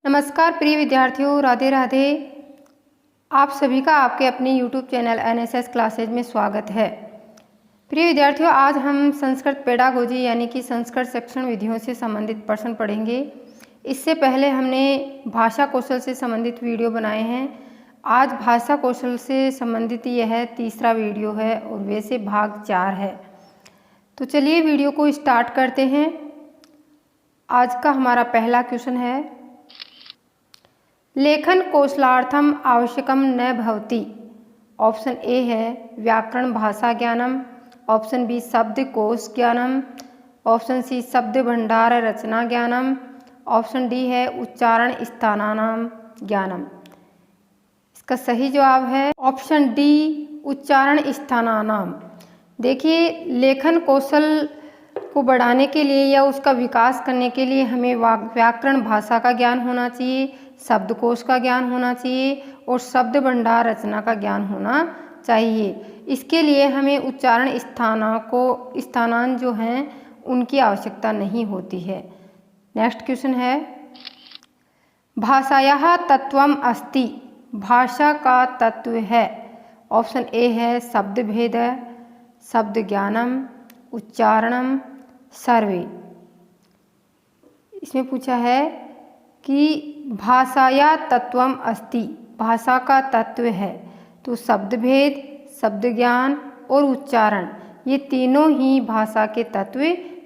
नमस्कार प्रिय विद्यार्थियों, राधे राधे। आप सभी का आपके अपने YouTube चैनल NSS क्लासेज में स्वागत है। प्रिय विद्यार्थियों, आज हम संस्कृत पेडागोजी यानी कि संस्कृत शिक्षण विधियों से संबंधित प्रश्न पढ़ेंगे। इससे पहले हमने भाषा कौशल से संबंधित वीडियो बनाए हैं। आज भाषा कौशल से संबंधित यह तीसरा वीडियो है और वैसे भाग 4 है। तो चलिए वीडियो को स्टार्ट करते हैं। आज का हमारा पहला क्वेश्चन है, लेखन कौशलार्थम आवश्यकम न भवति। ऑप्शन ए है व्याकरण भाषा ज्ञानम, ऑप्शन बी शब्द कोश ज्ञानम, ऑप्शन सी शब्द भंडार रचना ज्ञानम, ऑप्शन डी है उच्चारण स्थानानाम ज्ञानम। इसका सही जवाब है ऑप्शन डी, उच्चारण स्थानानाम। देखिए, लेखन कौशल को बढ़ाने के लिए या उसका विकास करने के लिए हमें व्याकरण भाषा का ज्ञान होना चाहिए, शब्दकोश का ज्ञान होना चाहिए और शब्द भंडार रचना का ज्ञान होना चाहिए। इसके लिए हमें उच्चारण स्थानान जो हैं उनकी आवश्यकता नहीं होती है। नेक्स्ट क्वेश्चन है, भाषायाः तत्वम अस्ति। भाषा का तत्व है। ऑप्शन ए है शब्द भेद, शब्द ज्ञानम, उच्चारणम, सर्वे। इसमें पूछा है कि भाषाया तत्वम अस्ति, भाषा का तत्व है। तो शब्द भेद, शब्द ज्ञान और उच्चारण ये तीनों ही भाषा के तत्व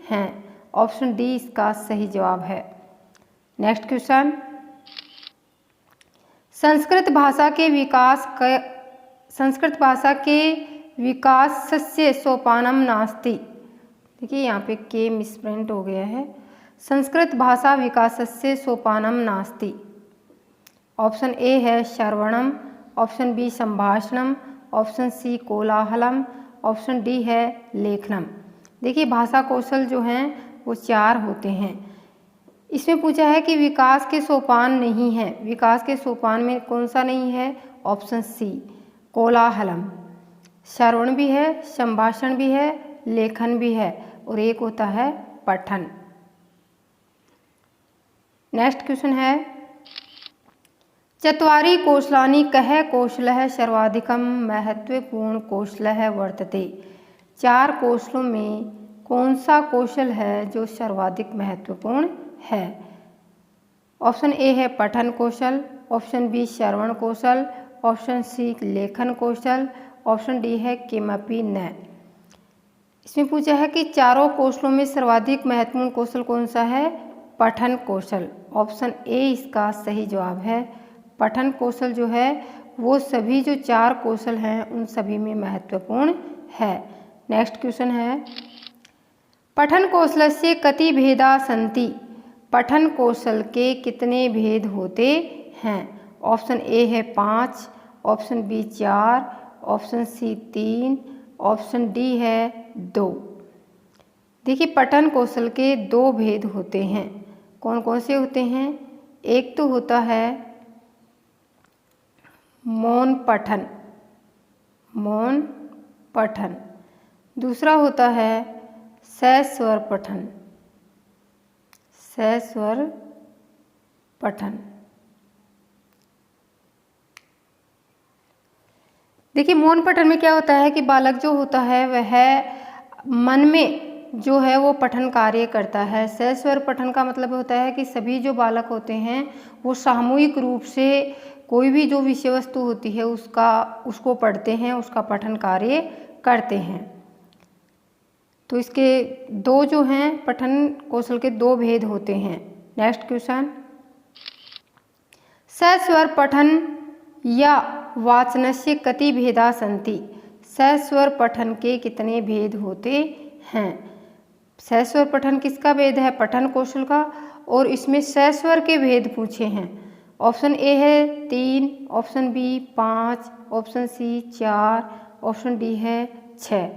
हैं। ऑप्शन डी इसका सही जवाब है। नेक्स्ट क्वेश्चन, संस्कृत भाषा के विकासस्य सोपानम नास्ति। देखिए यहाँ पे के मिसप्रिंट हो गया है। संस्कृत भाषा विकासस्य सोपानम नास्ति। ऑप्शन ए है श्रवणम, ऑप्शन बी संभाषणम, ऑप्शन सी कोलाहलम, ऑप्शन डी है लेखनम। देखिए, भाषा कौशल जो हैं वो 4 होते हैं। इसमें पूछा है कि विकास के सोपान नहीं है। विकास के सोपान में कौन सा नहीं है? Option C कोलाहलम। श्रवण भी है, संभाषण भी है, लेखन भी है और एक होता है पठन। नेक्स्ट क्वेश्चन है, चत्वारि कौशलानि कः कौशलः सर्वाधिकं महत्वपूर्ण कौशलः वर्तते। 4 कौशलों में कौन सा कौशल है जो सर्वाधिक महत्वपूर्ण है? ऑप्शन ए है पठन कौशल, ऑप्शन बी श्रवण कौशल, ऑप्शन सी लेखन कौशल, ऑप्शन डी है किमपि न। इसमें पूछा है कि चारों कौशलों में सर्वाधिक महत्वपूर्ण कौशल कौन सा है? पठन कौशल। ऑप्शन ए इसका सही जवाब है। पठन कौशल जो है वो सभी जो 4 कौशल हैं उन सभी में महत्वपूर्ण है। नेक्स्ट क्वेश्चन है, पठन कौशलस्य कति भेदा सन्ति। पठन कौशल के कितने भेद होते हैं? ऑप्शन ए है 5, option B 4, option C 3, option D है 2। देखिए, पठन कौशल के 2 भेद होते हैं। कौन कौन से होते हैं? एक तो होता है मौन पठन, मौन पठन। दूसरा होता है सस्वर पठन, सस्वर पठन। देखिए, मौन पठन में क्या होता है कि बालक जो होता है वह मन में जो है वो पठन कार्य करता है। सस्वर पठन का मतलब होता है कि सभी जो बालक होते हैं वो सामूहिक रूप से कोई भी जो विषय वस्तु होती है उसको पढ़ते हैं, उसका पठन कार्य करते हैं। तो इसके 2 जो हैं पठन कौशल के 2 भेद होते हैं। नेक्स्ट क्वेश्चन, सस्वर पठन या वाचनस्य कति भेदा सन्ति। सस्वर पठन के कितने भेद होते हैं? सस्वर पठन किसका भेद है? पठन कौशल का। और इसमें सस्वर के भेद पूछे हैं। ऑप्शन ए है 3, option B 5, option C 4, option D है 6।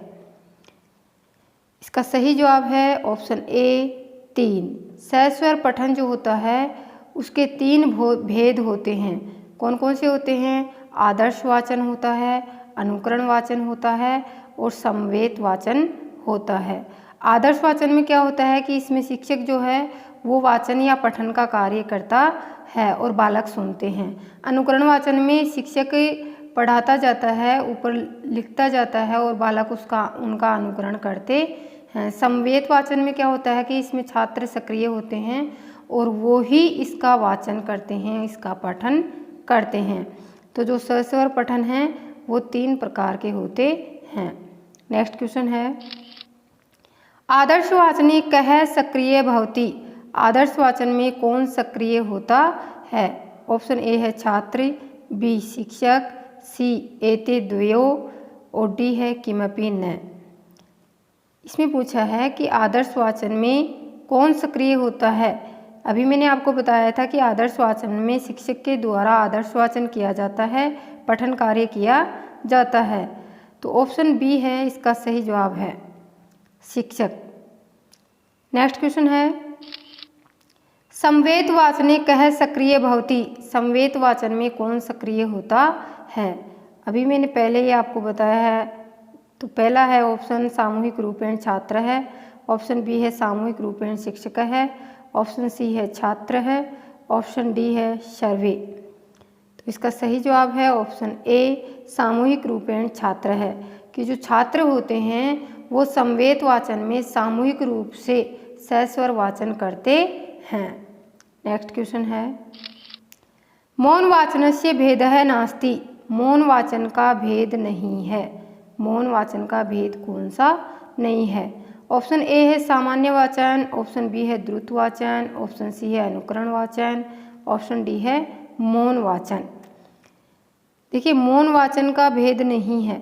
इसका सही जवाब है ऑप्शन ए 3। सस्वर पठन जो होता है उसके 3 भेद होते हैं। कौन कौन से होते हैं? आदर्श वाचन होता है, अनुकरण वाचन होता है और समवेत वाचन होता है। आदर्श वाचन में क्या होता है कि इसमें शिक्षक जो है वो वाचन या पठन का कार्य करता है और बालक सुनते हैं। अनुकरण वाचन में शिक्षक पढ़ाता जाता है, ऊपर लिखता जाता है और बालक उनका अनुकरण करते हैं। समवेत वाचन में क्या होता है कि इसमें छात्र सक्रिय होते हैं और वो ही इसका वाचन करते हैं, इसका पठन करते हैं। तो जो सस्वर पठन है वो 3 प्रकार के होते हैं। नेक्स्ट क्वेश्चन है, आदर्श वाचनी कह सक्रिय भवति। आदर्श वाचन में कौन सक्रिय होता है? ऑप्शन ए है छात्र, बी शिक्षक, सी एते द्वयो और डी है किमपि न। इसमें पूछा है कि आदर्श वाचन में कौन सक्रिय होता है। अभी मैंने आपको बताया था कि आदर्श वाचन में शिक्षक के द्वारा आदर्श वाचन किया जाता है, पठन कार्य किया जाता है। तो ऑप्शन बी है इसका सही जवाब है, शिक्षक। नेक्स्ट क्वेश्चन है, संवेत वाचने कह सक्रिय भवति। संवेत वाचन में कौन सक्रिय होता है? अभी मैंने पहले ही आपको बताया है। तो पहला है ऑप्शन सामूहिक रूपेण छात्र है, ऑप्शन बी है सामूहिक रूपेण शिक्षक है, ऑप्शन सी है छात्र है, ऑप्शन डी है सर्वे। तो इसका सही जवाब है ऑप्शन ए सामूहिक रूपेण छात्र है, कि जो छात्र होते हैं वो संवेत वाचन में सामूहिक रूप से सस्वर वाचन करते हैं। नेक्स्ट क्वेश्चन है, मौन वाचनस्य भेदः नास्ति। मौन वाचन का भेद नहीं है। मौन वाचन का भेद कौन सा नहीं है? ऑप्शन ए है सामान्य वाचन, ऑप्शन बी है द्रुत वाचन, ऑप्शन सी है अनुकरण वाचन, ऑप्शन डी है मौन वाचन। देखिए मौन वाचन का भेद नहीं है,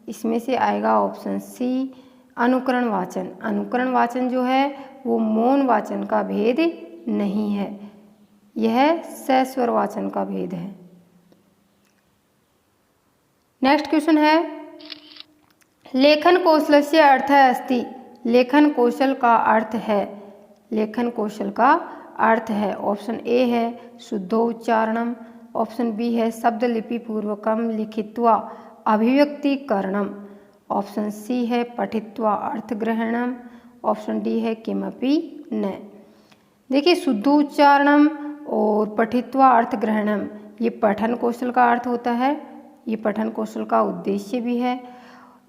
इसमें से आएगा ऑप्शन सी अनुकरण वाचन। अनुकरण वाचन जो है वो मौन वाचन का भेद नहीं है, यह सस्वर वाचन का भेद है। नेक्स्ट क्वेश्चन है, लेखन कौशलस्य अर्थः अस्ति। लेखन कौशल का अर्थ है, लेखन कौशल का अर्थ है। ऑप्शन ए है शुद्धोच्चारणम, ऑप्शन बी है शब्द लिपि पूर्वकम लिखित्वा अभिव्यक्तिकरणम, ऑप्शन सी है पठित्वा अर्थग्रहणम, ऑप्शन डी है किमपि न। देखिए शुद्धोच्चारणम और पठित्वा अर्थग्रहणम ये पठन कौशल का अर्थ होता है, ये पठन कौशल का उद्देश्य भी है।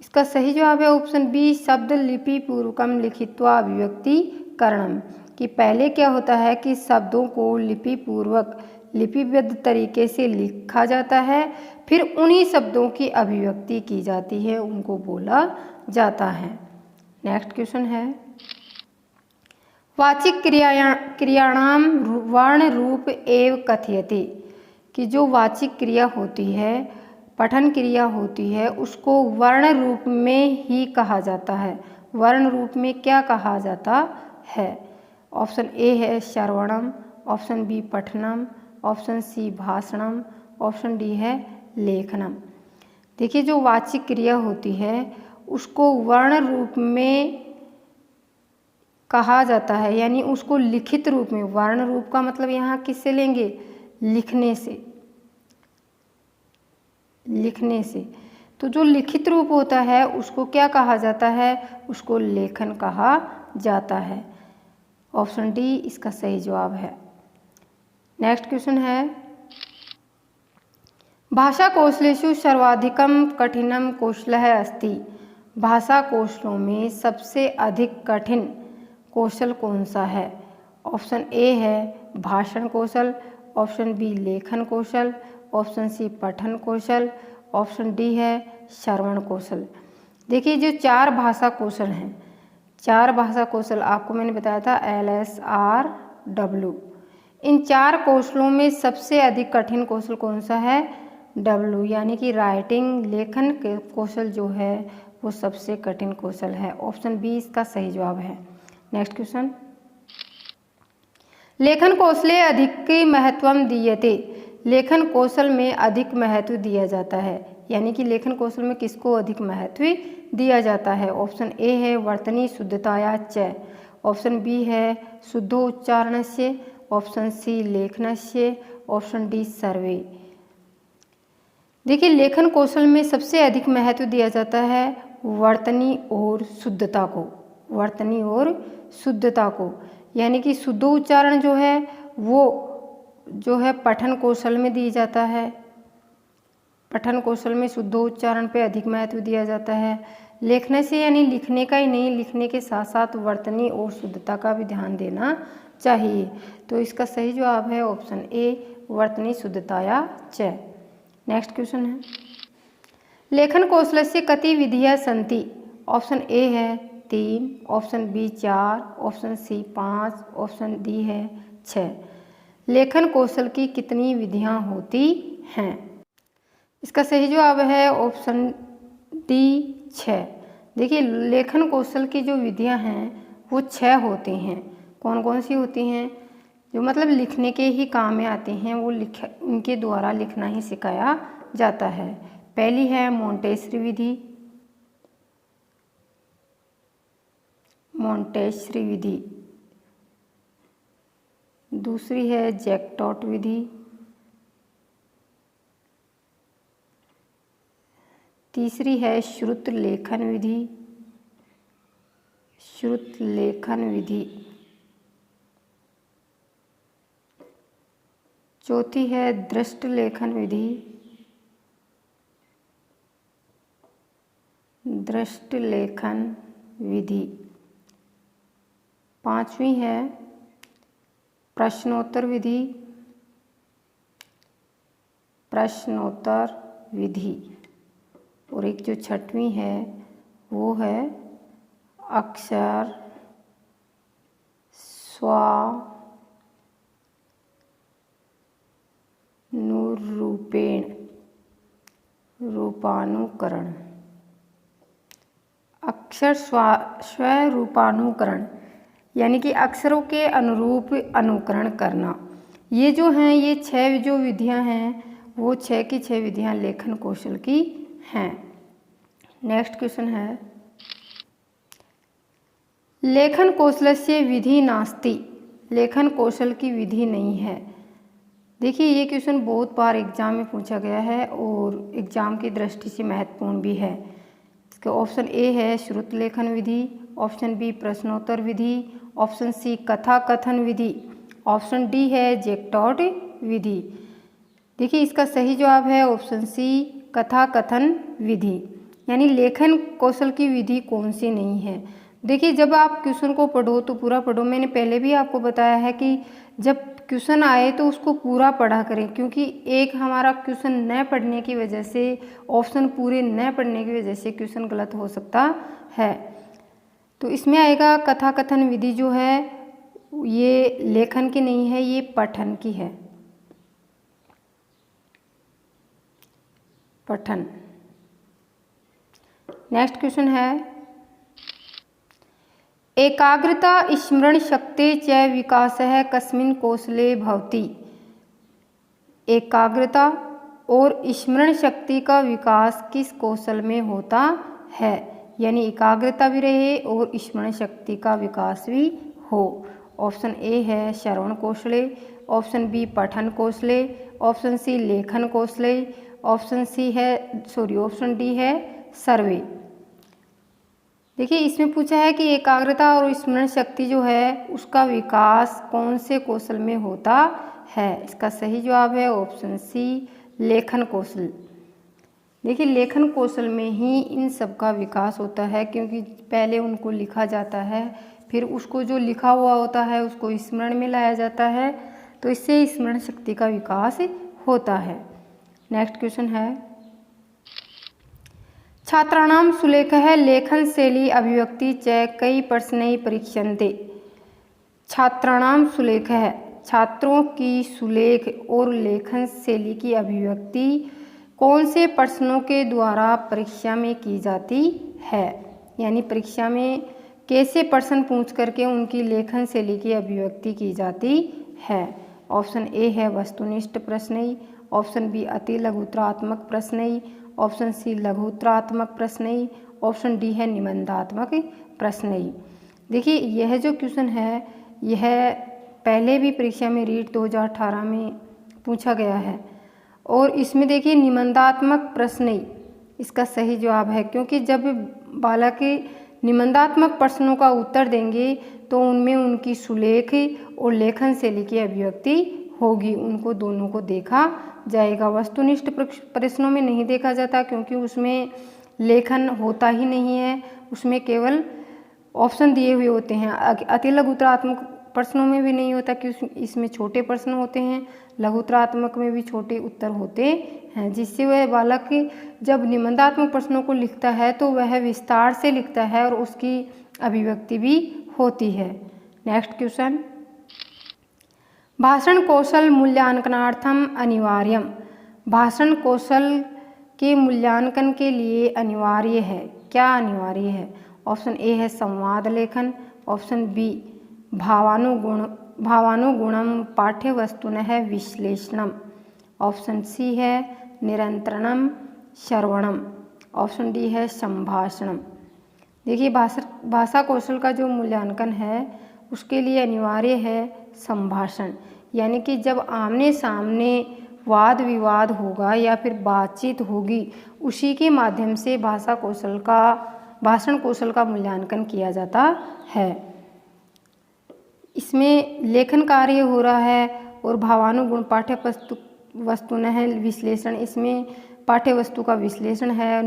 इसका सही जवाब है ऑप्शन बी शब्द लिपि पूर्वकम लिखित्वा अभिव्यक्तिकरणम, कि पहले क्या होता है कि शब्दों को लिपि पूर्वक लिपिबद्ध तरीके से लिखा जाता है, फिर उन्हीं शब्दों की अभिव्यक्ति की जाती है, उनको बोला जाता है। नेक्स्ट क्वेश्चन है, वाचिक क्रियाणाम वर्ण रूप एव कथयति। कि जो वाचिक क्रिया होती है, पठन क्रिया होती है, उसको वर्ण रूप में ही कहा जाता है। वर्ण रूप में क्या कहा जाता है? ऑप्शन ए है श्रवणम, ऑप्शन बी पठनम, ऑप्शन सी भाषणम, ऑप्शन डी है लेखनम। देखिए जो वाचिक क्रिया होती है उसको वर्ण रूप में कहा जाता है, यानी उसको लिखित रूप में। वर्ण रूप का मतलब यहाँ किससे लेंगे? लिखने से, लिखने से। तो जो लिखित रूप होता है उसको क्या कहा जाता है? उसको लेखन कहा जाता है। ऑप्शन डी इसका सही जवाब है। नेक्स्ट क्वेश्चन है, भाषा कौशलेषु सर्वाधिकम कठिनम कौशलः अस्ति। भाषा कौशलों में सबसे अधिक कठिन कौशल कौन सा है? ऑप्शन ए है भाषण कौशल, ऑप्शन बी लेखन कौशल, ऑप्शन सी पठन कौशल, ऑप्शन डी है श्रवण कौशल। देखिए जो 4 भाषा कौशल हैं, 4 भाषा कौशल आपको मैंने बताया था LSRW। इन 4 कौशलों में सबसे अधिक कठिन कौशल कौन सा है? W, यानी कि राइटिंग लेखन के कौशल जो है वो सबसे कठिन कौशल है। ऑप्शन बी इसका सही जवाब है। नेक्स्ट क्वेश्चन, लेखन कौशले अधिक महत्वम दीयते। लेखन कौशल में अधिक महत्व दिया जाता है, यानी कि लेखन कौशल में किसको अधिक महत्व दिया जाता है? ऑप्शन ए है वर्तनी शुद्धताया च, ऑप्शन बी है शुद्धोच्चारणस्य, ऑप्शन सी लेखनस्य, ऑप्शन डी सर्वे। देखिए लेखन कौशल में सबसे अधिक महत्व दिया जाता है वर्तनी और शुद्धता को, वर्तनी और शुद्धता को। यानी कि शुद्ध उच्चारण जो है वो जो है पठन कौशल में दी जाता है। पठन कौशल में शुद्ध उच्चारण पे अधिक महत्व दिया जाता है। लिखने से यानी लिखने का ही नहीं, लिखने के साथ साथ वर्तनी और शुद्धता का भी ध्यान देना चाहिए। तो इसका सही जवाब है ऑप्शन ए, वर्तनी शुद्धताया च। नेक्स्ट क्वेश्चन है, लेखन कौशलस्य कति विधियां सन्ति। ऑप्शन ए है 3, option B 4, option C 5, option D है 6। लेखन कौशल की कितनी विधियां होती हैं? इसका सही जवाब है ऑप्शन डी 6। देखिए लेखन कौशल की जो विधियां हैं वो 6 होती हैं। कौन कौन सी होती हैं? जो मतलब लिखने के ही काम में आते हैं, वो उनके द्वारा लिखना ही सिखाया जाता है। पहली है मोंटेसरी विधि, मोंटेसरी विधि। दूसरी है जैक्टॉट विधि। तीसरी है श्रुत लेखन विधि, श्रुत लेखन विधि। चौथी है दृष्ट लेखन विधि, दृष्ट लेखन विधि। पांचवी है प्रश्नोत्तर विधि, प्रश्नोत्तर विधि। और एक जो छठवीं है वो है अक्षर स्वानुरूपेण रूपानुकरण। अक्षर स्वरूपानुकरण यानी कि अक्षरों के अनुरूप अनुकरण करना। ये जो हैं, ये 6 जो विधियां हैं वो 6 की 6 विधियां लेखन कौशल की हैं। नेक्स्ट क्वेश्चन है, लेखन कौशलस्य विधि नास्ति। लेखन कौशल की विधि नहीं है। देखिए ये क्वेश्चन बहुत बार एग्जाम में पूछा गया है और एग्जाम की दृष्टि से महत्वपूर्ण भी है। इसका ऑप्शन ए है श्रुत लेखन विधि, ऑप्शन बी प्रश्नोत्तर विधि, ऑप्शन सी कथा कथन विधि, ऑप्शन डी है जैक्टॉट विधि। देखिए इसका सही जवाब है ऑप्शन सी कथा कथन विधि। यानी लेखन कौशल की विधि कौन सी नहीं है। देखिए जब आप क्वेश्चन को पढ़ो तो पूरा पढ़ो। मैंने पहले भी आपको बताया है कि जब क्वेश्चन आए तो उसको पूरा पढ़ा करें, क्योंकि एक हमारा क्वेश्चन न पढ़ने की वजह से, ऑप्शन पूरे न पढ़ने की वजह से क्वेश्चन गलत हो सकता है। तो इसमें आएगा कथा कथन विधि जो है ये लेखन की नहीं है, ये पठन की है, पठन। नेक्स्ट क्वेश्चन है, एकाग्रता स्मरण शक्ति च विकासः कस्मिन् कौशले भवति। एकाग्रता और स्मरण शक्ति का विकास किस कौशल में होता है? यानी एकाग्रता भी रहे और स्मरण शक्ति का विकास भी हो। ऑप्शन ए है श्रवण कौशले, ऑप्शन बी पठन कौशले, ऑप्शन सी लेखन कौशले, ऑप्शन डी है सर्वे। देखिए इसमें पूछा है कि एकाग्रता और स्मरण शक्ति जो है उसका विकास कौन से कौशल में होता है? इसका सही जवाब है ऑप्शन सी लेखन कौशल। देखिए लेखन कौशल में ही इन सब का विकास होता है, क्योंकि पहले उनको लिखा जाता है, फिर उसको जो लिखा हुआ होता है उसको स्मरण में लाया जाता है, तो इससे स्मरण शक्ति का विकास होता है। नेक्स्ट क्वेश्चन है, छात्राणां सुलेखः लेखन शैली अभिव्यक्ति च कई प्रश्नै परीक्ष्यन्ते। छात्राणां सुलेखः छात्रों की सुलेख और लेखन शैली की अभिव्यक्ति कौन से प्रश्नों के द्वारा परीक्षा में की जाती है? यानी परीक्षा में कैसे प्रश्न पूछ करके उनकी लेखन शैली की अभिव्यक्ति की जाती है? ऑप्शन ए है वस्तुनिष्ठ प्रश्न, ऑप्शन बी अति लघुत्रात्मक प्रश्न, ऑप्शन सी लघुत्रात्मक प्रश्न, ऑप्शन डी है निबंधात्मक प्रश्न। देखिए यह जो क्वेश्चन है यह पहले भी परीक्षा में रीट 2018 में पूछा गया है, और इसमें देखिए निबंधात्मक प्रश्न इसका सही जवाब है, क्योंकि जब बालक निबंधात्मक प्रश्नों का उत्तर देंगे तो उनमें उनकी सुलेख और लेखन शैली की अभिव्यक्ति होगी, उनको दोनों को देखा जाएगा। वस्तुनिष्ठ प्रश्नों में नहीं देखा जाता क्योंकि उसमें लेखन होता ही नहीं है, उसमें केवल ऑप्शन दिए हुए होते हैं। अति लघुतरात्मक प्रश्नों में भी नहीं होता कि इसमें छोटे प्रश्न होते हैं, लघुतरात्मक में भी छोटे उत्तर होते हैं, जिससे वह बालक जब निबंधात्मक प्रश्नों को लिखता है तो वह विस्तार से लिखता है और उसकी अभिव्यक्ति भी होती है। नेक्स्ट क्वेश्चन, भाषण कौशल मूल्यांकनार्थम अनिवार्यम। भाषण कौशल के मूल्यांकन के लिए अनिवार्य है, क्या अनिवार्य है? ऑप्शन ए है संवाद लेखन, ऑप्शन बी भावानुगुणम पाठ्यवस्तुनः विश्लेषणम, ऑप्शन सी है निरंतरम श्रवणम, ऑप्शन डी है संभाषणम। देखिए भाषा कौशल का जो मूल्यांकन है उसके लिए अनिवार्य है संभाषण, यानी कि जब आमने सामने वाद विवाद होगा या फिर बातचीत होगी उसी के माध्यम से भाषण कौशल का मूल्यांकन किया जाता है। इसमें लेखन कार्य हो रहा है और भावानुगुण पाठ्यवस्तुनः विश्लेषण, इसमें पाठ्यवस्तु का विश्लेषण है। और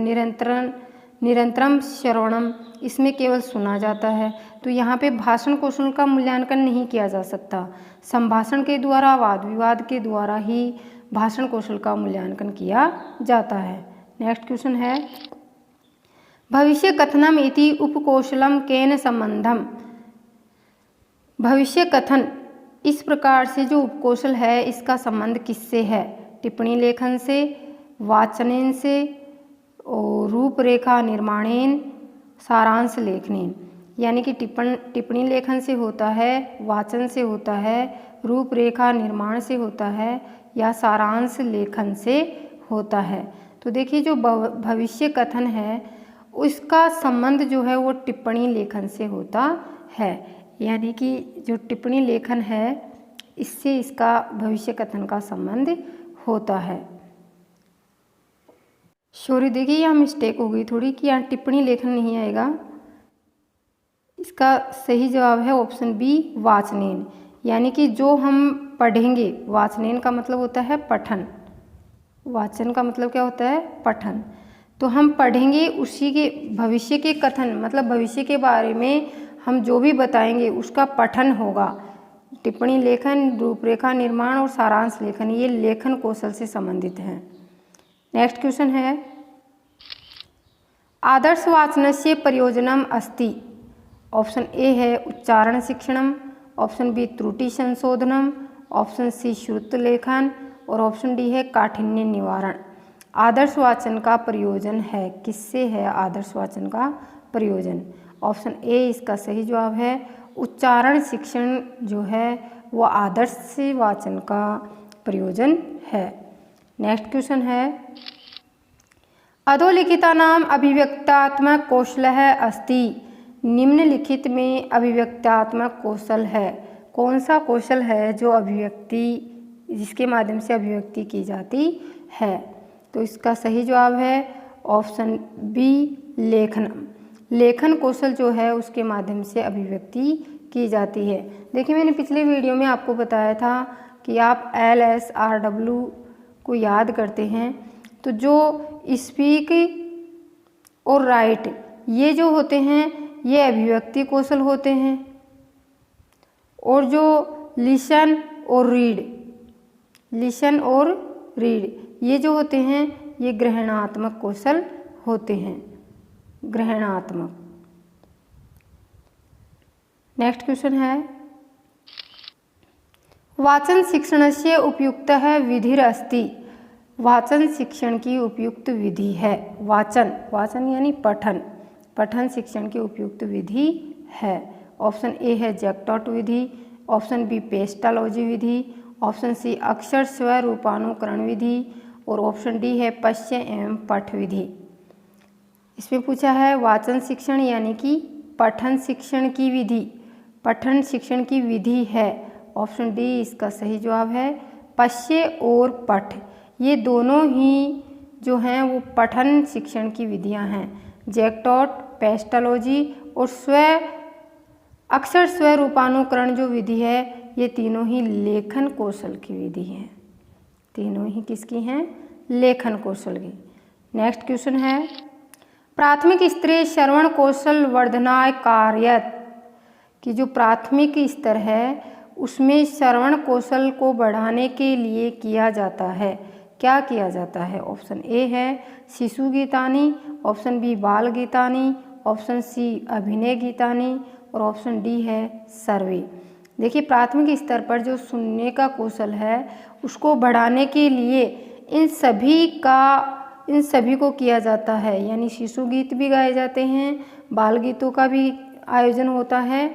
निरंतरम श्रवणम, इसमें केवल सुना जाता है। तो यहाँ पे भाषण कौशल का मूल्यांकन नहीं किया जा सकता, संभाषण के द्वारा वाद विवाद के द्वारा ही भाषण कौशल का मूल्यांकन किया जाता है। नेक्स्ट क्वेश्चन है, भविष्य कथनम इति उपकौशलम केन संबंधम। भविष्य कथन इस प्रकार से जो उपकौशल है इसका संबंध किससे है? टिप्पणी लेखन से, वाचनेन से, और रूपरेखा निर्माणेन, सारांश लेखनेन। यानी कि टिप्पणी लेखन से होता है, वाचन से होता है, रूपरेखा निर्माण से होता है या सारांश लेखन से होता है। तो देखिए जो भविष्य कथन है उसका संबंध जो है वो टिप्पणी लेखन से होता है, यानी कि जो टिप्पणी लेखन है इससे इसका भविष्य कथन का संबंध होता है। सॉरी, देखिए यहाँ मिस्टेक हो गई थोड़ी कि यहाँ टिप्पणी लेखन नहीं आएगा, इसका सही जवाब है ऑप्शन बी वाचनेन, यानी कि जो हम पढ़ेंगे, वाचनेन का मतलब होता है पठन, वाचन का मतलब क्या होता है? पठन। तो हम पढ़ेंगे उसी के भविष्य के कथन, मतलब भविष्य के बारे में हम जो भी बताएंगे उसका पठन होगा। टिप्पणी लेखन, रूपरेखा निर्माण और सारांश लेखन ये लेखन कौशल से संबंधित हैं। नेक्स्ट क्वेश्चन है, आदर्श वाचनस्य प्रयोजनम अस्ति। ऑप्शन ए है उच्चारण शिक्षणम, ऑप्शन बी त्रुटि संशोधनम, ऑप्शन सी श्रुत लेखन और ऑप्शन डी है काठिन्य निवारण। आदर्श वाचन का प्रयोजन है, किससे है आदर्श वाचन का प्रयोजन? ऑप्शन ए इसका सही जवाब है। उच्चारण शिक्षण जो है वो आदर्श वाचन का प्रयोजन है। नेक्स्ट क्वेश्चन है, अधोलिखितानाम अभिव्यक्त्यात्मक कौशलः अस्ति। निम्नलिखित में अभिव्यक्त्यात्मक कौशल है, कौन सा कौशल है जो जिसके माध्यम से अभिव्यक्ति की जाती है? तो इसका सही जवाब है ऑप्शन बी लेखन। लेखन कौशल जो है उसके माध्यम से अभिव्यक्ति की जाती है। देखिए मैंने पिछले वीडियो में आपको बताया था कि आप LSRW को याद करते हैं तो जो स्पीक और राइट ये जो होते हैं ये अभिव्यक्ति कौशल होते हैं, और जो लिसन और रीड ये जो होते हैं ये ग्रहणात्मक कौशल होते हैं, ग्रहणात्मक। नेक्स्ट क्वेश्चन है, वाचन शिक्षणस्य उपयुक्तः विधिरस्ति। वाचन शिक्षण की उपयुक्त विधि है, वाचन यानी पठन शिक्षण की उपयुक्त विधि है। ऑप्शन ए है जैक्टॉट विधि, ऑप्शन बी पेस्टालॉजी विधि, ऑप्शन सी अक्षर स्वरूपानुकरण विधि और ऑप्शन डी है पश्य एवं पठ विधि। इसमें पूछा है वाचन शिक्षण यानी कि पठन शिक्षण की विधि है। ऑप्शन डी इसका सही जवाब है। पश्य और पठ ये दोनों ही जो हैं वो पठन शिक्षण की विधियां हैं। जैक्टॉट, पेस्टोलॉजी और अक्षर स्व रूपानुकरण जो विधि है, ये तीनों ही लेखन कौशल की विधि है। तीनों ही किसकी हैं? लेखन कौशल की। नेक्स्ट क्वेश्चन है, प्राथमिक स्तरीय श्रवण कौशल वर्धनाय कार्यत कि जो प्राथमिक स्तर है उसमें श्रवण कौशल को बढ़ाने के लिए किया जाता है। क्या किया जाता है? ऑप्शन ए है शिशु गीतानी, ऑप्शन बी बाल गीतानी, ऑप्शन सी अभिनय गीतानी और ऑप्शन डी है सर्वे। देखिए, प्राथमिक स्तर पर जो सुनने का कौशल है उसको बढ़ाने के लिए इन सभी को किया जाता है, यानी शिशु गीत भी गाए जाते हैं, बाल गीतों का भी आयोजन होता है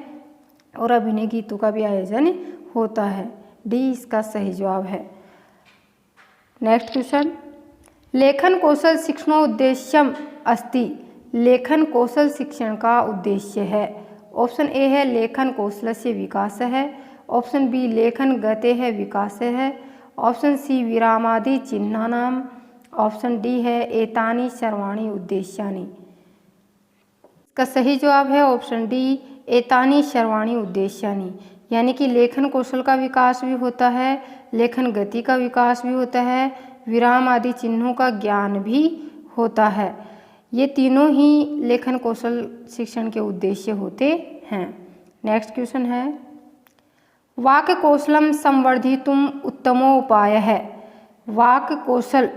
और अभिनय गीतों का भी आयोजन होता है। डी इसका सही जवाब है। नेक्स्ट क्वेश्चन, लेखन कौशल शिक्षणोद्देश्यम अस्ति। लेखन कौशल शिक्षण का उद्देश्य है। ऑप्शन ए है लेखन कौशलस्य विकास है, ऑप्शन बी लेखन गतेः विकास है, ऑप्शन सी विरामादि चिह्नानाम, ऑप्शन डी है एतानि सर्वाणि उद्देश्यानि। इसका सही जवाब है ऑप्शन डी एतानि सर्वाणि उद्देश्यानि, यानी कि लेखन कौशल का विकास भी होता है, लेखन गति का विकास भी होता है, विराम आदि चिन्हों का ज्ञान भी होता है। ये तीनों ही लेखन कौशल शिक्षण के उद्देश्य होते हैं। नेक्स्ट क्वेश्चन है, वाक्य कौशलम संवर्धितुम उत्तमो उपाय है। वाक्य कौशल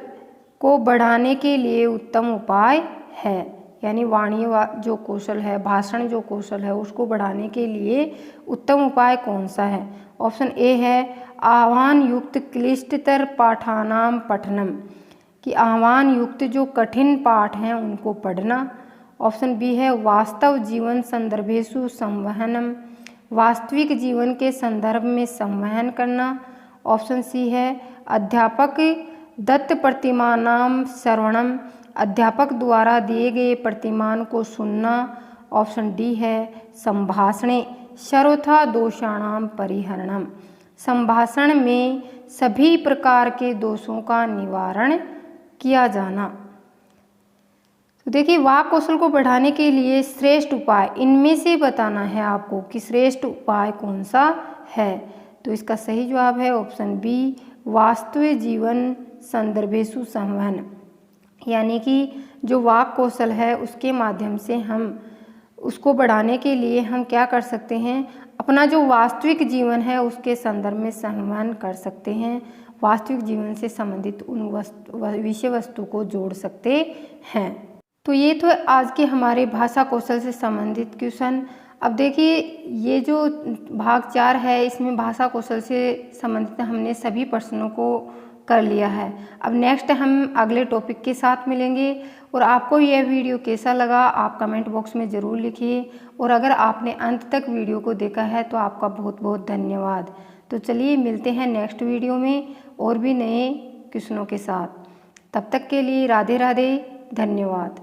को बढ़ाने के लिए उत्तम उपाय है, यानी वाणी जो कौशल है, भाषण जो कौशल है, उसको बढ़ाने के लिए उत्तम उपाय कौन सा है? ऑप्शन ए है आह्वान युक्त क्लिष्टतर पाठानाम पठनम, कि आह्वान युक्त जो कठिन पाठ हैं उनको पढ़ना। ऑप्शन बी है वास्तव जीवन संदर्भेषु संवहनम, वास्तविक जीवन के संदर्भ में संवहन करना। ऑप्शन सी है अध्यापक दत्त प्रतिमानाम श्रवणम, अध्यापक द्वारा दिए गए प्रतिमान को सुनना। ऑप्शन डी है संभाषणे सर्वथा दोषाणाम परिहरणम, संभाषण में सभी प्रकार के दोषों का निवारण किया जाना। तो देखिए, वाक् कौशल को बढ़ाने के लिए श्रेष्ठ उपाय इनमें से बताना है आपको कि श्रेष्ठ उपाय कौन सा है। तो इसका सही जवाब है ऑप्शन बी वास्तविक जीवन संदर्भेषु संवहन, यानी कि जो वाक् कौशल है उसके माध्यम से हम उसको बढ़ाने के लिए हम क्या कर सकते हैं, अपना जो वास्तविक जीवन है उसके संदर्भ में संवहन कर सकते हैं, वास्तविक जीवन से संबंधित उन विषय वस्तु को जोड़ सकते हैं। तो ये तो आज के हमारे भाषा कौशल से संबंधित क्वेश्चन। अब देखिए, ये जो भाग 4 है इसमें भाषा कौशल से संबंधित हमने सभी प्रश्नों को कर लिया है। अब नेक्स्ट हम अगले टॉपिक के साथ मिलेंगे। और आपको यह वीडियो कैसा लगा आप कमेंट बॉक्स में ज़रूर लिखिए, और अगर आपने अंत तक वीडियो को देखा है तो आपका बहुत बहुत धन्यवाद। तो चलिए मिलते हैं नेक्स्ट वीडियो में और भी नए क्वेश्चनों के साथ। तब तक के लिए राधे राधे, धन्यवाद।